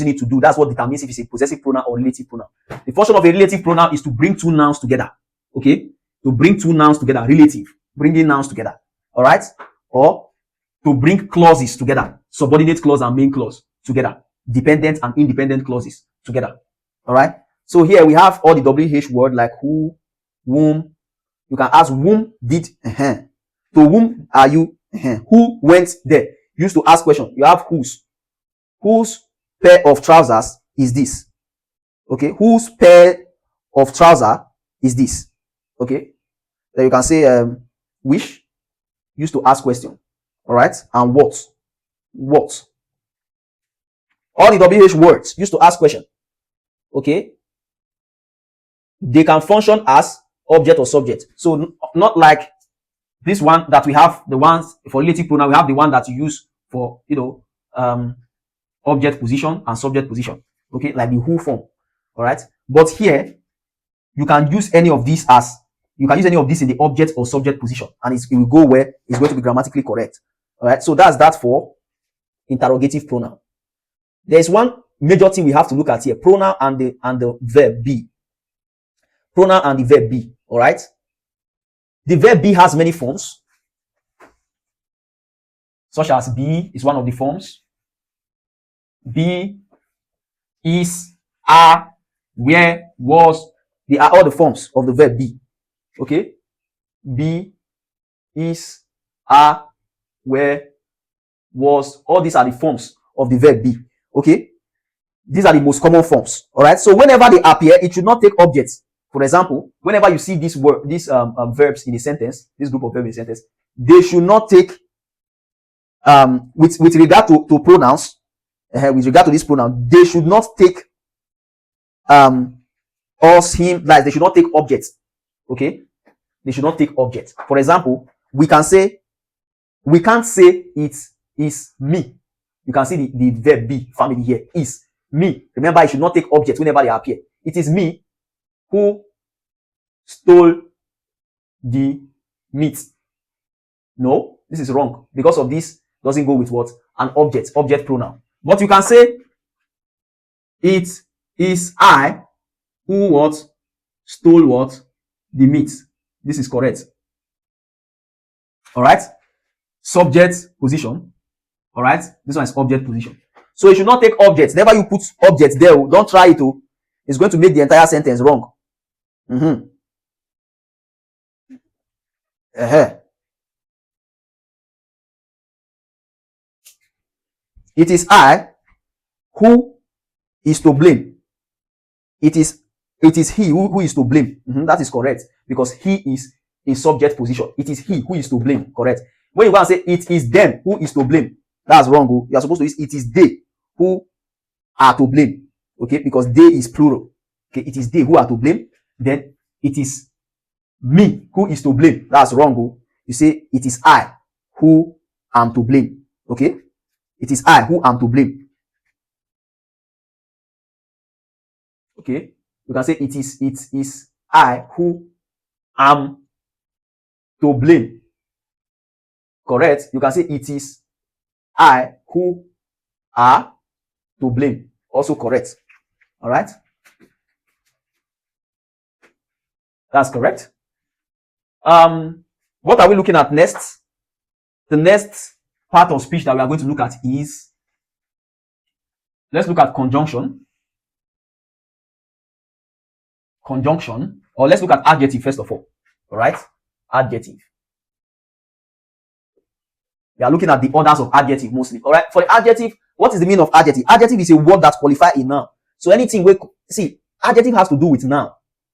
it to do, that's what determines if it's a possessive pronoun or relative pronoun. The function of a relative pronoun is to bring two nouns together. Okay, to bring two nouns together, relative, bringing nouns together. All right, or to bring clauses together, subordinate clause and main clause together, dependent and independent clauses together. All right. So here we have all the WH word like who, whom. You can ask whom did, to whom are you, who went there. Used to ask question. You have whose pair of trousers is this? Okay, whose pair of trousers is this? Okay, then you can say which, used to ask question. All right, and what? All the WH words used to ask question. Okay, they can function as object or subject. So not like this one that we have, the ones for relative pronoun, we have the one that you use for, object position and subject position. Okay, like the who form. All right. But here, you can use any of these in the object or subject position, and it will go where it's going to be grammatically correct. All right. So that's that for interrogative pronoun. There's one major thing we have to look at here: pronoun and the verb be. Pronoun and the verb be. All right. The verb be has many forms, such as be is one of the forms. Be, is, are, where, was. They are all the forms of the verb be. Okay? Be, is, are, where, was. All these are the forms of the verb be. Okay? These are the most common forms. All right? So whenever they appear, it should not take objects. For example, whenever you see these verbs in a sentence, this group of verbs in a sentence, they should not take with regard to pronouns. With regard to this pronoun, they should not take us, him, like they should not take objects. Okay, they should not take objects. For example, we can't say it is me. You can see the verb be family here is me. Remember, it should not take objects whenever they appear. It is me who stole the meat. No, this is wrong, because of this doesn't go with what? An object pronoun. But you can say it is I who what? Stole what? The meat. This is correct. All right. Subject position. All right. This one is object position. So you should not take objects. Never you put objects there. Don't try it. It's going to make the entire sentence wrong. It is I who is to blame. It is he who is to blame. That is correct, because he is in subject position. It is he who is to blame. Correct. When you go and say it is them who is to blame, that's wrong. You are supposed to use it is they who are to blame. Okay, because they is plural. Okay, it is they who are to blame. Then it is me who is to blame. That's wrong. You say it is I who am to blame. Okay, it is I who am to blame. Okay, you can say it is I who am to blame. Correct. You can say it is I who are to blame. Also correct. All right. That's correct. What are we looking at next? The next part of speech that we are going to look at is, let's look at conjunction. Or let's look at adjective first of all. All right. Adjective. We are looking at the orders of adjective mostly. All right. For the adjective, what is the meaning of adjective? Adjective is a word that qualifies a noun. So anything adjective has to do with noun.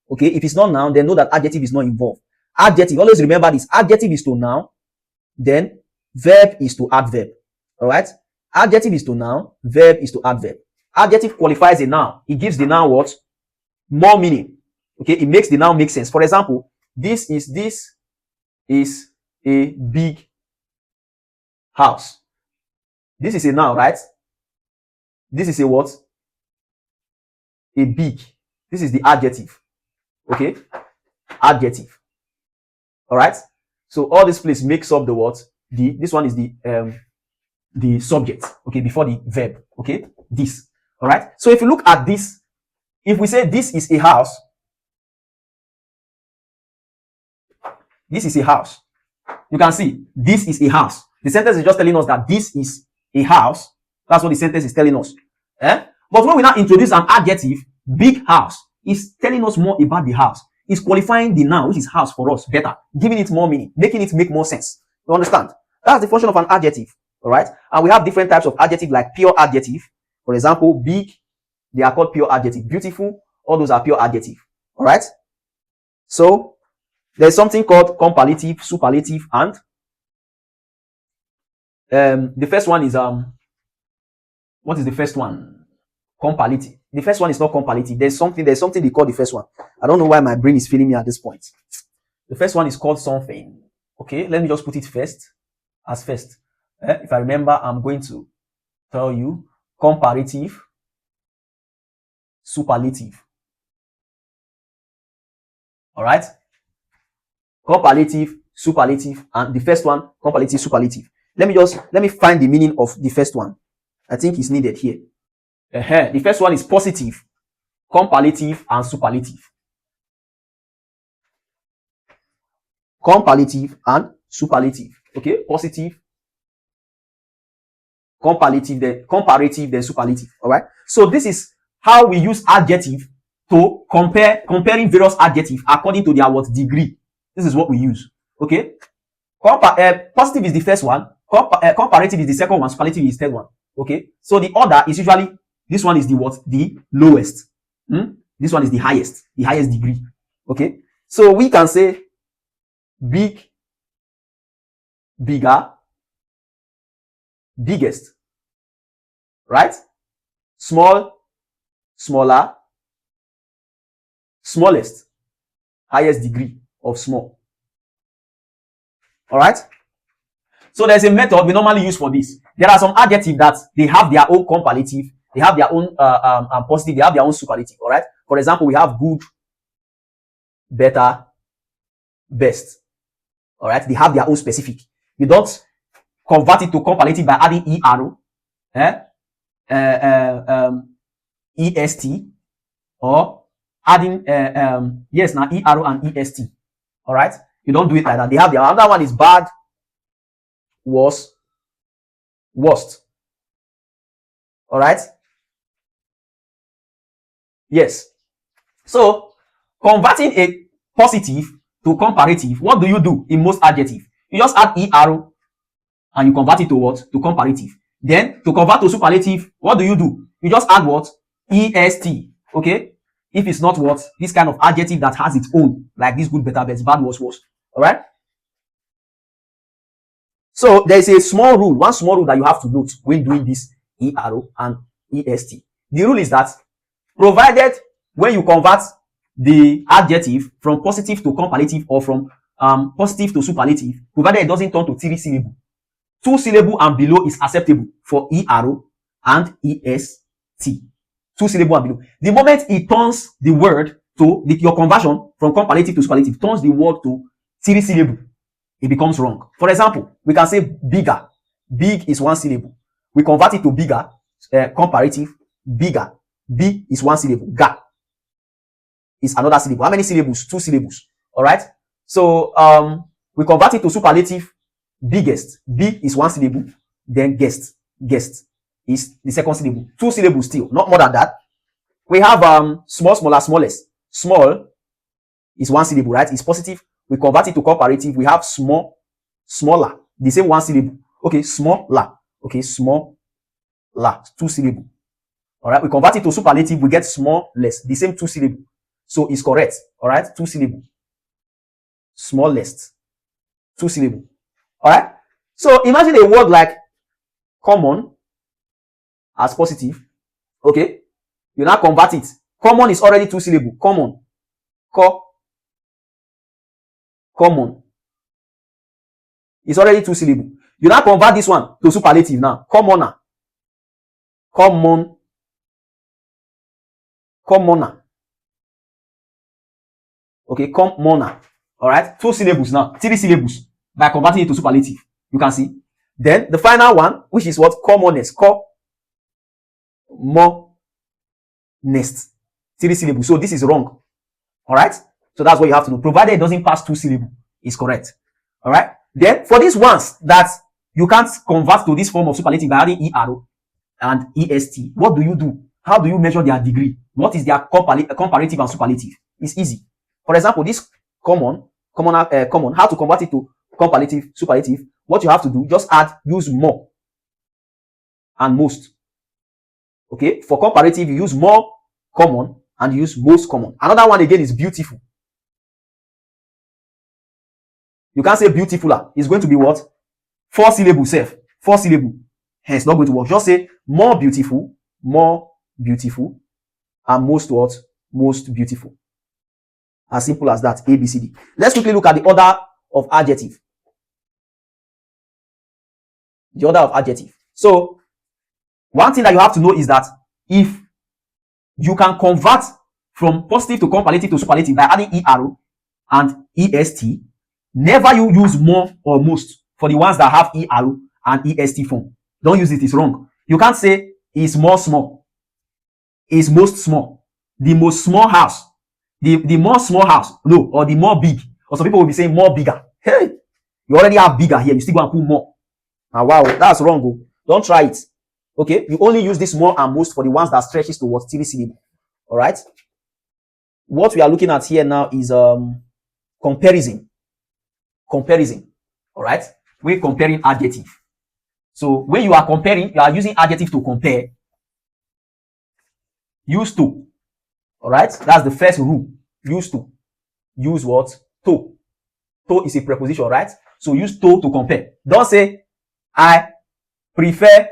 Okay. If it's not noun, then know that adjective is not involved. Adjective, always remember this. Adjective is to noun, then verb is to adverb. All right. Adjective is to noun, verb is to adverb. Adjective qualifies a noun. It gives the noun what? More meaning. Okay. It makes the noun make sense. For example, this is a big house. This is a noun, right? This is a what? A big. This is the adjective. Okay. Adjective. All right. So all this place makes up the what? This one is the subject. Okay. Before the verb. Okay. This. All right. So if you look at this, if we say this is a house, this is a house. You can see this is a house. The sentence is just telling us that this is a house. That's what the sentence is telling us. But when we now introduce an adjective, big house, is telling us more about the house. It's qualifying the noun, which is house, for us better, giving it more meaning, making it make more sense. You understand? That's the function of an adjective. All right. And we have different types of adjective, like pure adjective. For example, big, they are called pure adjective. Beautiful, all those are pure adjective. All right. So there's something called comparative, superlative, and the first one is what is the first one? Comparative. The first one is not comparative. There's something they call the first one. I don't know why my brain is failing me at this point. The first one is called something. Okay, let me just put it first as first. If I remember, I'm going to tell you comparative, superlative. All right, comparative, superlative, and the first one, comparative, superlative. Let me find the meaning of the first one. I think it's needed here. The first one is positive, comparative, and superlative. Comparative and superlative. Okay, positive, comparative, then superlative. All right. So this is how we use adjective to comparing various adjectives according to their what degree. This is what we use. Okay. Positive is the first one. Comparative is the second one. Superlative is the third one. Okay. So the order is usually, this one is the what? The lowest. This one is the highest degree. Okay. So we can say big, bigger, biggest. Right? Small, smaller, smallest, highest degree of small. All right. So there's a method we normally use for this. There are some adjectives that they have their own comparative, they have their own positive, they have their own superlative. All right. For example, we have good, better, best. All right. They have their own specific. You don't convert it to comparative by adding est or adding yes, now ER and est. All right. You don't do it like that. They have the other one is bad, worse, worst. All right. Yes. So converting a positive to comparative, what do you do in most adjectives? You just add ER and you convert it to what? To comparative. Then to convert to superlative, what do? You just add what? est. Okay. If it's not what? This kind of adjective that has its own, like this good, better, best, bad, worse, worst. All right. So there is a small rule, one small rule that you have to note when doing this ER and est. The rule is that provided when you convert the adjective from positive to comparative or from positive to superlative, provided it doesn't turn to 3 syllable. 2 syllable and below is acceptable for ER and est. 2 syllable and below. The moment it turns the word to your conversion from comparative to superlative turns the word to 3 syllable, it becomes wrong. For example, we can say bigger. Big is 1 syllable. We convert it to bigger, comparative, bigger. B is 1 syllable. Ga is another syllable. How many syllables? 2 syllables. All right. So we convert it to superlative, biggest. B is 1 syllable. Then guest. Guest is the second syllable. 2 syllables still, not more than that. We have small, smaller, smallest. Small is 1 syllable, right? It's positive. We convert it to comparative. We have small, smaller, the same 1 syllable. Okay, smaller. Okay, small, 2 syllable. All right. We convert it to superlative. We get small, less, the same 2 syllable. So it's correct. All right, 2 syllable. Smallest, 2 syllable. All right. So imagine a word like common as positive. Okay. You now convert it. Common is already 2 syllable. Common. Common. It's already 2 syllable. You now convert this one to superlative now. Commoner. Common. Commoner. Okay, commoner. All right, 2 syllables now, 3 syllables by converting it to superlative. You can see. Then the final one, which is what? Commonness. Nest. 3 syllables. So this is wrong. All right. So that's what you have to know. Provided it doesn't pass 2 syllables, is correct. All right. Then for these ones that you can't convert to this form of superlative by adding ER and est, what do? How do you measure their degree? What is their comparative and superlative? It's easy. For example, this common, how to convert it to comparative, superlative? What you have to do, just use more and most. Okay, for comparative, you use more common and you use most common. Another one again is beautiful. You can't say beautifuler. It's going to be what? 4 syllable self. 4 syllable. Hence, not going to work. Just say more beautiful, and most what? Most beautiful. As simple as that. A, B, C, D. Let's quickly look at the order of adjective. The order of adjective. So one thing that you have to know is that if you can convert from positive to comparative to superlative by adding ER and EST, never you use more or most for the ones that have ER and EST form. Don't use it, it's wrong. You can't say is more small, is most small, the most small house, the more small house, no, or the more big. Or some people will be saying more bigger. Hey, you already have bigger here, you still go and put more. Now, wow, that's wrong. Go. Don't try it. Okay, you only use this more and most for the ones that stretches towards 3 syllable. All right. What we are looking at here now is comparison. Comparison. All right. We're comparing adjective. So when you are comparing, you are using adjective to compare. Use to. All right. That's the first rule. Use to. Use what? To. To is a preposition, right? So use to compare. Don't say I prefer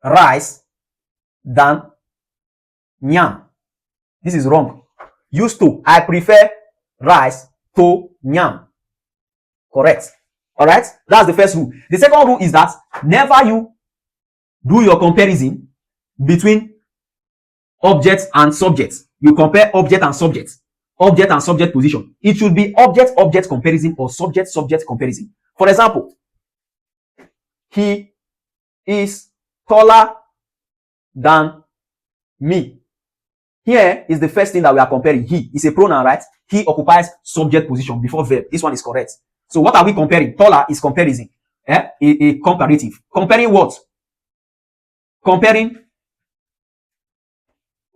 rice than yam. This is wrong. Use to. I prefer rice to yam. Correct. All right. That's the first rule. The second rule is that never you do your comparison between objects and subjects. You compare object and subject. Object and subject position. It should be object-object comparison or subject-subject comparison. For example, he is taller than me. Here is the first thing that we are comparing. He is a pronoun, right? He occupies subject position before verb. This one is correct. So what are we comparing? Taller is comparison. A comparative. Comparing what? Comparing.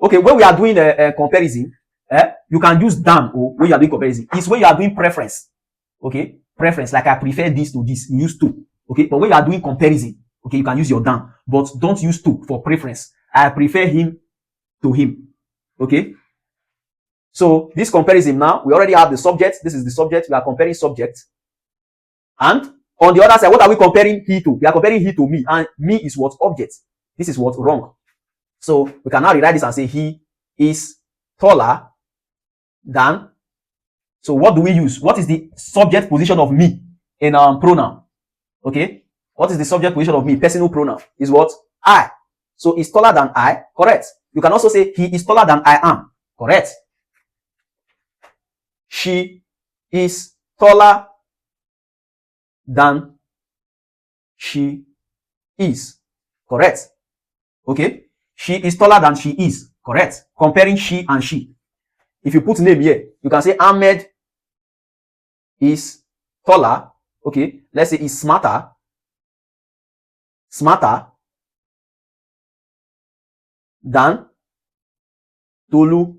Okay, when we are doing a comparison, you can use than or when you are doing comparison. It's when you are doing preference. Okay, preference, like I prefer this to this, you use to. Okay, but when you are doing comparison, okay, you can use your than, but don't use to for preference. I prefer him to him. Okay, so this comparison now, we already have the subject. This is the subject. We are comparing subject. And on the other side, what are we comparing he to? We are comparing he to me, and me is what? Object. This is what? Wrong. So we can now rewrite this and say he is taller than. So what do we use? What is the subject position of me in pronoun? Okay. What is the subject position of me? Personal pronoun is what? I. So he's taller than I. Correct. You can also say he is taller than I am. Correct. She is taller than she is. Correct. Okay. She is taller than she is. Correct. Comparing she and she. If you put name here, you can say Ahmed is taller. Okay. Let's say is smarter. Smarter than Tolu.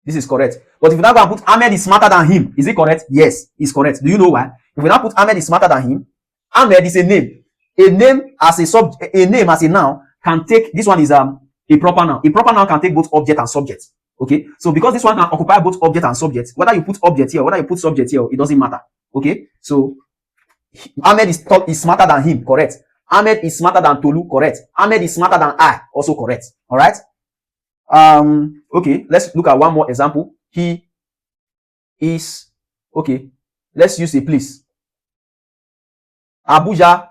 This is correct. But if you now go and put Ahmed is smarter than him, is it correct? Yes, it's correct. Do you know why? If we now put Ahmed is smarter than him, Ahmed is a name. A name as a subject, a name as a noun can take, this one is a proper noun. A proper noun can take both object and subject. Okay, so because this one can occupy both object and subject, whether you put object here, whether you put subject here, it doesn't matter. Okay, so Ahmed is smarter than him, correct. Ahmed is smarter than Tolu, correct. Ahmed is smarter than I, also correct. All right. Okay, let's look at one more example. He is, okay, let's use a place. Abuja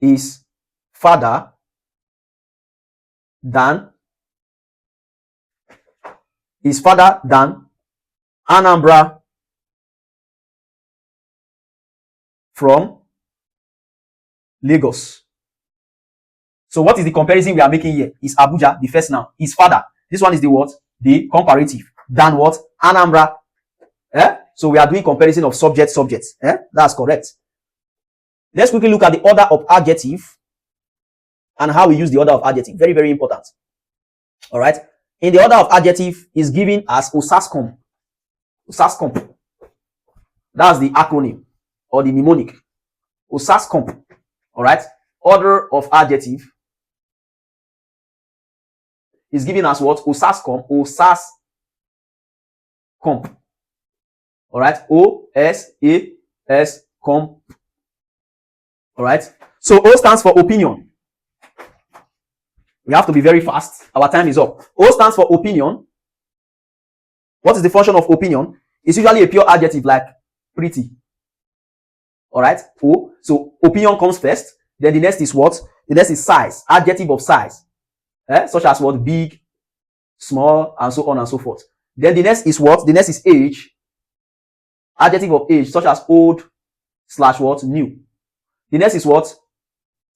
is farther than Anambra from Lagos. So what is the comparison we are making here? Is Abuja, the first noun, is farther. This one is the what? The comparative. Than what? Anambra. So we are doing comparison of subjects. That's correct. Let's quickly look at the order of adjective and how we use the order of adjective. Very, very important. All right. In the order of adjective is given as OSASCOMP. OSASCOMP. That's the acronym or the mnemonic. OSASCOMP. All right. Order of adjective is given as what? OSASCOMP. OSASCOMP. All right. O-S-A-S comp. All right. So O stands for opinion. We have to be very fast. Our time is up. O stands for opinion. What is the function of opinion? It's usually a pure adjective like pretty All right. O. So opinion comes first. Then the next is what? The next is size. Adjective of size. Such as what? Big, small, and so on and so forth. Then the next is what? The next is age. Adjective of age, such as old / what? New. The next is what?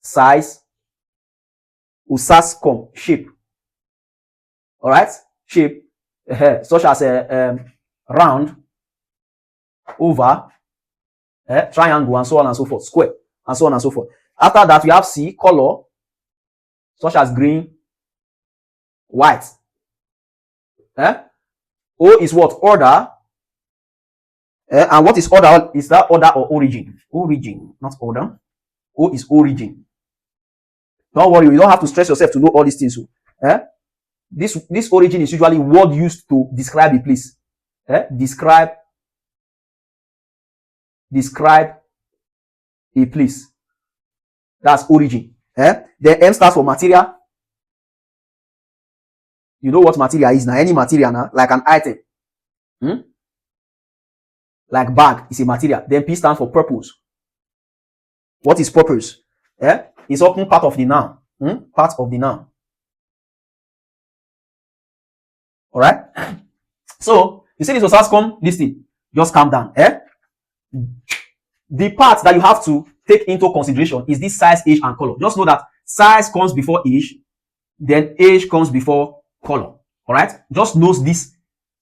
Size. Usascom, shape. All right. Shape. Such as round, oval, triangle, and so on and so forth. Square, and so on and so forth. After that, we have C, color, such as green, white. O is what? Order. And what is order? Is that order or origin? Origin, not order. O is origin. Don't worry, you don't have to stress yourself to know all these things. This origin is usually word used to describe a place. Describe a place. That's origin. Then M stands for material. You know what material is now? Any material now, like an item. Like bag is a material. Then P stands for purpose. What is purpose? It's often part of the noun. Part of the noun. All right. So you see this was come. Listen, just calm down. The part that you have to take into consideration is this size, age, and color. Just know that size comes before age, then age comes before color. All right. Just knows this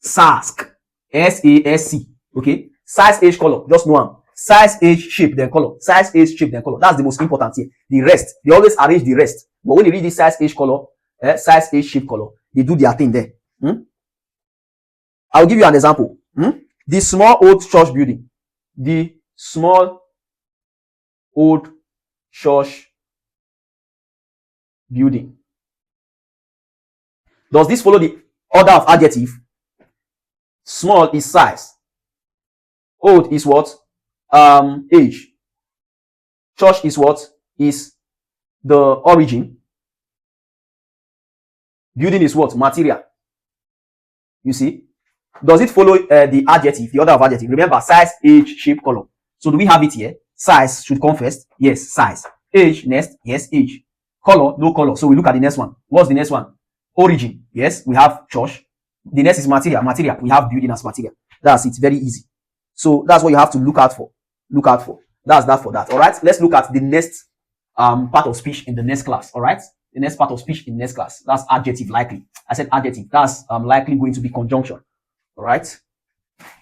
SASC. SASC. Okay. Size, age, color. Just know them. Size, age, shape, then color. Size, age, shape, then color. That's the most important here. The rest, they always arrange the rest. But when you read this size, age, color, size, age, shape, color, they do their thing there. I'll give you an example. The small old church building. The small old church building. Does this follow the order of adjective? Small is size. Old is what? Age. Church is what? Is the origin. Building is what? Material. You see? Does it follow the adjective, the order of adjective? Remember, size, age, shape, color. So do we have it here? Size should come first. Yes, size. Age next. Yes, age. Color, no color. So we look at the next one. What's the next one? Origin. Yes, we have church. The next is material. Material. We have building as material. That's it. Very easy. So that's what you have to look out for. Look out for. That's that for that. All right. Let's look at the next part of speech in the next class. All right. The next part of speech in the next class. That's adjective likely. I said adjective. That's likely going to be conjunction. All right.